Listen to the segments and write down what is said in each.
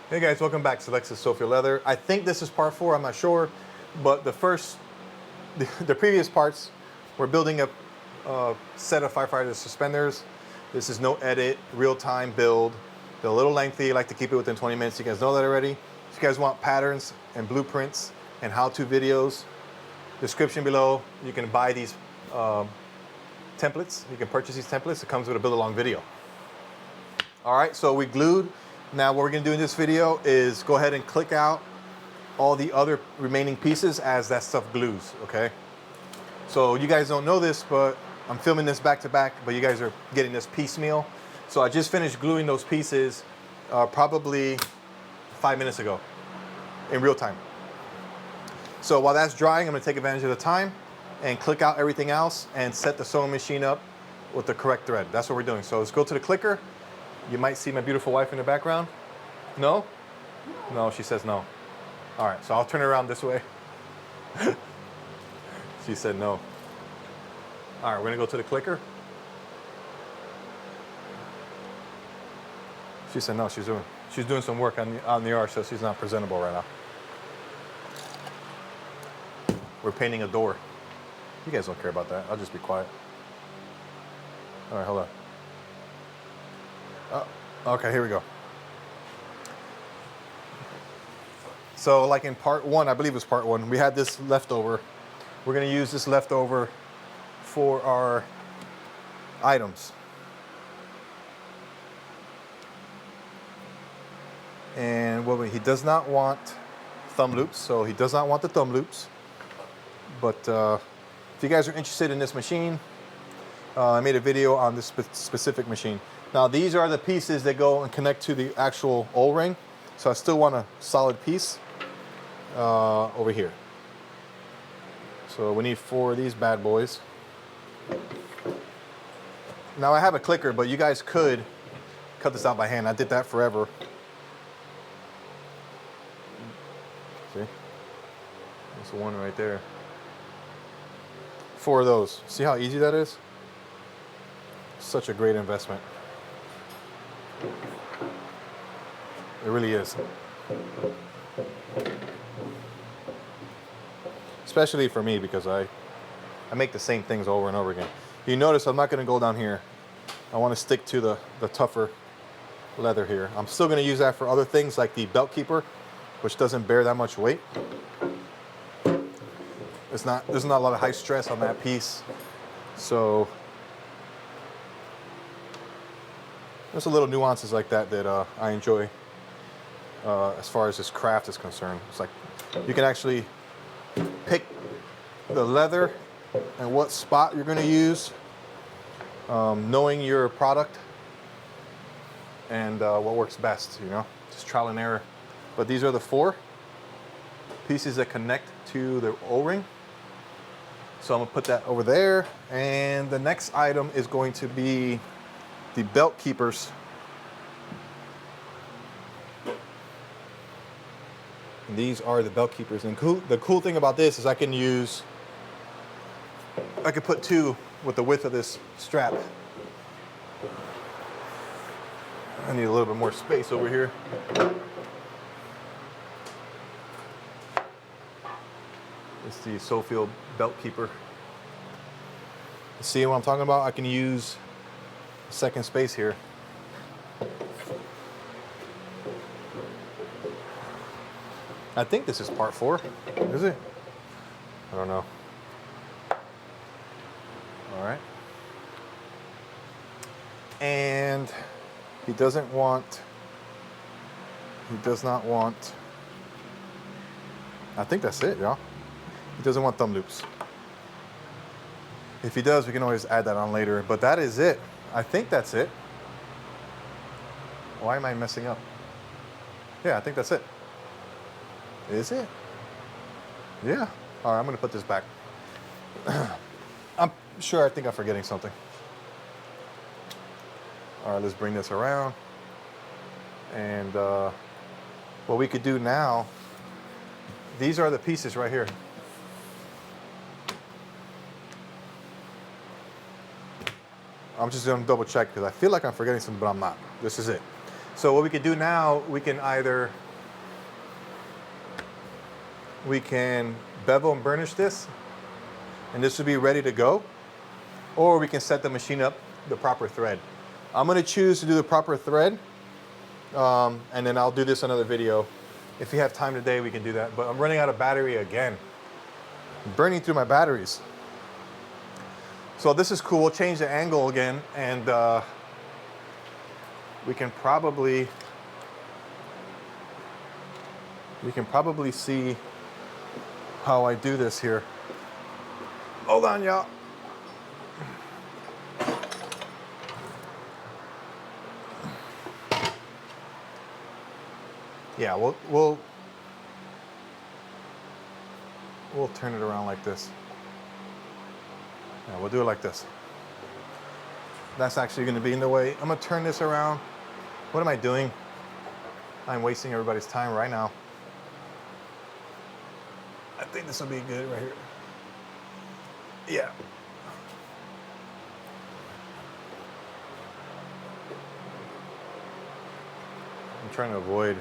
Hey guys, welcome back to Lexus Sophia Leather. I think this is part 4, I'm not sure, but the previous parts, we're building a set of Firefighter Suspenders. This is no edit, real-time build. They're a little lengthy, I like to keep it within 20 minutes, you guys know that already. If you guys want patterns and blueprints and how-to videos, description below, you can buy these templates, you can purchase these templates, it comes with a build-along video. All right, so we glued. Now what we're gonna do in this video is go ahead and click out all the other remaining pieces as that stuff glues, okay? So you guys don't know this, but I'm filming this back to back, but you guys are getting this piecemeal. So I just finished gluing those pieces probably 5 minutes ago in real time. So while that's drying, I'm gonna take advantage of the time and click out everything else and set the sewing machine up with the correct thread. That's what we're doing. So let's go to the clicker. You might see my beautiful wife in the background. No? No, she says no. All right, so I'll turn it around this way. She said no. All right, we're gonna go to the clicker. She said no, she's doing some work on the arch, so she's not presentable right now. We're painting a door. You guys don't care about that. I'll just be quiet. All right, hold on. Okay, here we go. So like in part 1, I believe it was part 1, we had this leftover. We're gonna use this leftover for our items. And he does not want thumb loops, so he does not want the thumb loops. But if you guys are interested in this machine, I made a video on this specific machine. Now these are the pieces that go and connect to the actual O-ring. So I still want a solid piece over here. So we need 4 of these bad boys. Now I have a clicker, but you guys could cut this out by hand. I did that forever. See? There's one right there. 4 of those. See how easy that is? Such a great investment. It really is. Especially for me, because I make the same things over and over again. You notice I'm not going to go down here. I want to stick to the tougher leather here. I'm still going to use that for other things like the belt keeper, which doesn't bear that much weight. There's not a lot of high stress on that piece. So there's a little nuances like that that I enjoy as far as this craft is concerned. It's like you can actually pick the leather and what spot you're going to use, knowing your product and what works best, you know, just trial and error. But these are the 4 pieces that connect to the O-ring. So I'm going to put that over there. And the next item is going to be the belt keepers. And these are the belt keepers. And the cool thing about this is I could put 2 with the width of this strap. I need a little bit more space over here. It's the Sophia belt keeper. See what I'm talking about? I can use second space here. I think this is part 4. Is it? I don't know. All right. And he does not want, I think that's it, y'all. He doesn't want thumb loops. If he does, we can always add that on later, but that is it. I think that's it. Why am I messing up? Yeah, I think that's it. Is it? Yeah. All right, I'm gonna put this back. I'm sure I think I'm forgetting something. All right, let's bring this around. And what we could do now, these are the pieces right here. I'm just gonna double check because I feel like I'm forgetting something, but I'm not. This is it. So what we can do now, we can bevel and burnish this, and this will be ready to go, or we can set the machine up the proper thread. I'm gonna choose to do the proper thread, and then I'll do this another video. If you have time today, we can do that, but I'm running out of battery again. I'm burning through my batteries. So this is cool. We'll change the angle again, and we can probably see how I do this here. Hold on, y'all. Yeah, we'll turn it around like this. Yeah, we'll do it like this. That's actually going to be in the way. I'm going to turn this around. What am I doing? I'm wasting everybody's time right now. I think this will be good right here. Yeah. I'm trying to avoid.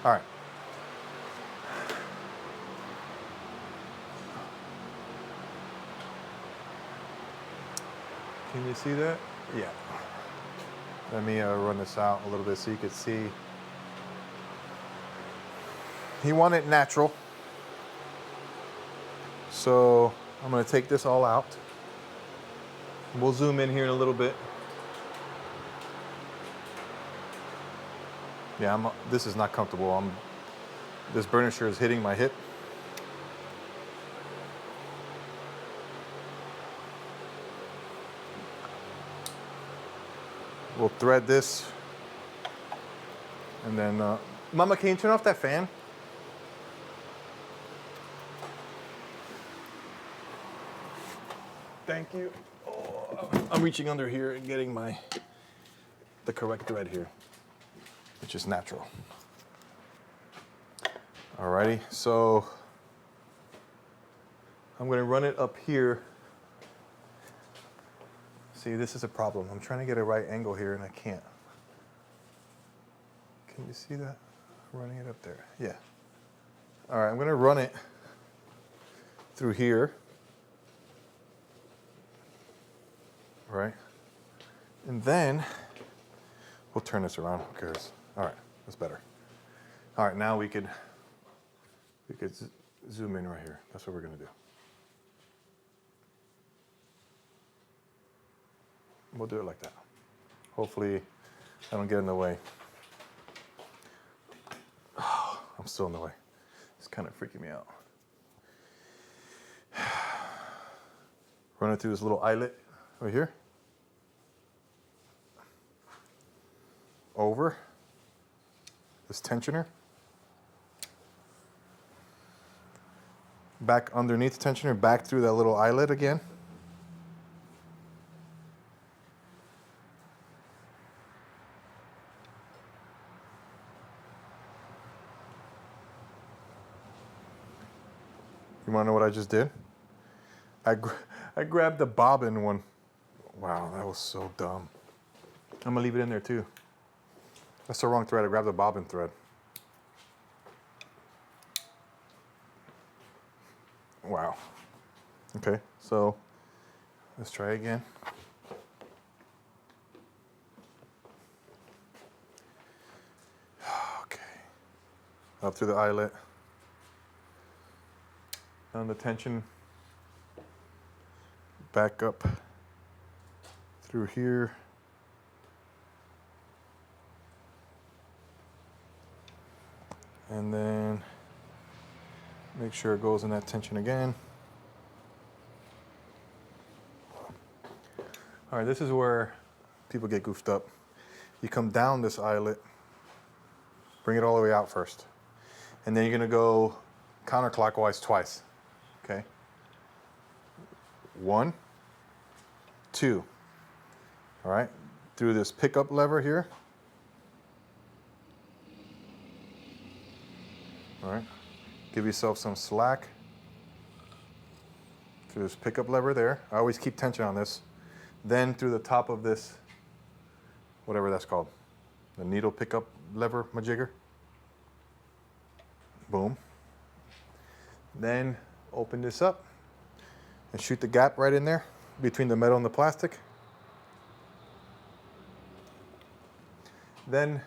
All right. Can you see that? Yeah. Let me run this out a little bit so you can see. He wanted natural. So I'm going to take this all out. We'll zoom in here in a little bit. Yeah, this is not comfortable. This burnisher is hitting my hip. We'll thread this, and then, Mama, can you turn off that fan? Thank you. Oh, I'm reaching under here and getting the correct thread here, which is natural. Alrighty, so I'm gonna run it up here. See, this is a problem. I'm trying to get a right angle here and I can't. Can you see that? I'm running it up there. Yeah. All right, I'm gonna run it through here. Right? And then we'll turn this around. Who cares? All right, that's better. All right, now we could zoom in right here. That's what we're gonna do. We'll do it like that. Hopefully I don't get in the way. Oh, I'm still in the way. It's kind of freaking me out. Run it through this little eyelet right here. Over this tensioner. Back underneath the tensioner, back through that little eyelet again. You want to know what I just did? I grabbed the bobbin one. Wow, that was so dumb. I'm gonna leave it in there too. That's the wrong thread. I grabbed the bobbin thread. Wow. Okay, so let's try again. Okay. Up through the eyelet. Down the tension, back up through here. And then make sure it goes in that tension again. All right, this is where people get goofed up. You come down this eyelet, bring it all the way out first. And then you're gonna go counterclockwise twice. Okay. 1, 2. All right. Through this pickup lever here. All right. Give yourself some slack. through this pickup lever there. I always keep tension on this. Then through the top of this, whatever that's called, the needle pickup lever majigger. Boom. Then open this up and shoot the gap right in there between the metal and the plastic. Then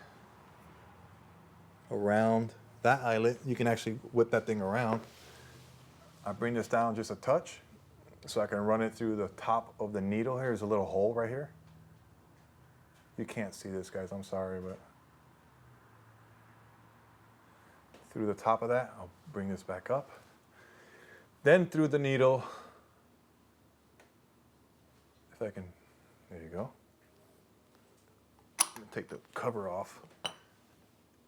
around that eyelet, you can actually whip that thing around. I bring this down just a touch so I can run it through the top of the needle. Here's a little hole right here. You can't see this, guys, I'm sorry, but through the top of that, I'll bring this back up. Then through the needle, if I can, there you go. Take the cover off.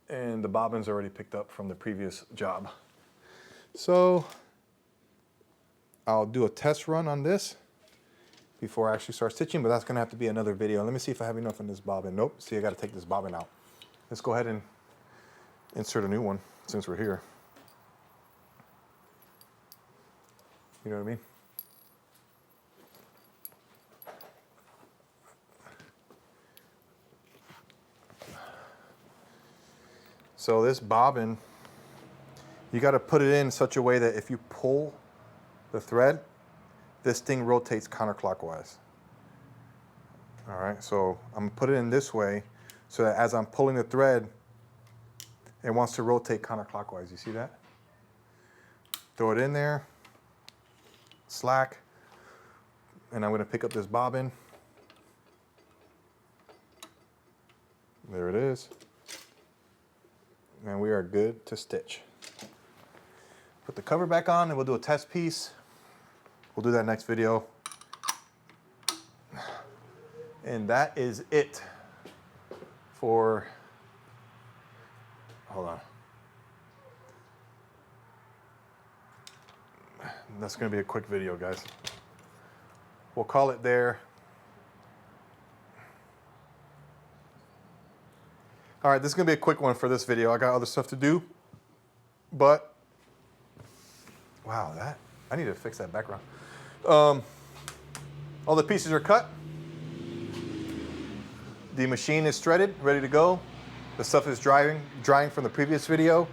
And the bobbin's already picked up from the previous job. So I'll do a test run on this before I actually start stitching, but that's gonna have to be another video. Let me see if I have enough in this bobbin. Nope, see, I gotta take this bobbin out. Let's go ahead and insert a new one since we're here. You know what I mean? So this bobbin, you got to put it in such a way that if you pull the thread, this thing rotates counterclockwise. All right, so I'm gonna put it in this way so that as I'm pulling the thread, it wants to rotate counterclockwise. You see that? Throw it in there, slack, and I'm gonna pick up this bobbin. There it is. And we are good to stitch. Put the cover back on and we'll do a test piece. We'll do that next video. And that is it for, hold on. That's gonna be a quick video, guys. We'll call it there. All right, this is gonna be a quick one for this video. I got other stuff to do, but wow, I need to fix that background. All the pieces are cut. The machine is threaded, ready to go. The stuff is drying from the previous video,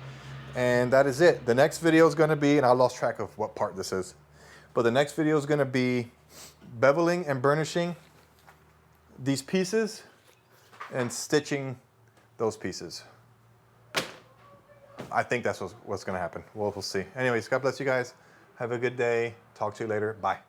and that is it. The next video is gonna be, and I lost track of what part this is, but the next video is gonna be beveling and burnishing these pieces and stitching those pieces. I think that's what's gonna happen. We'll see. Anyways, God bless you guys. Have a good day. Talk to you later. Bye.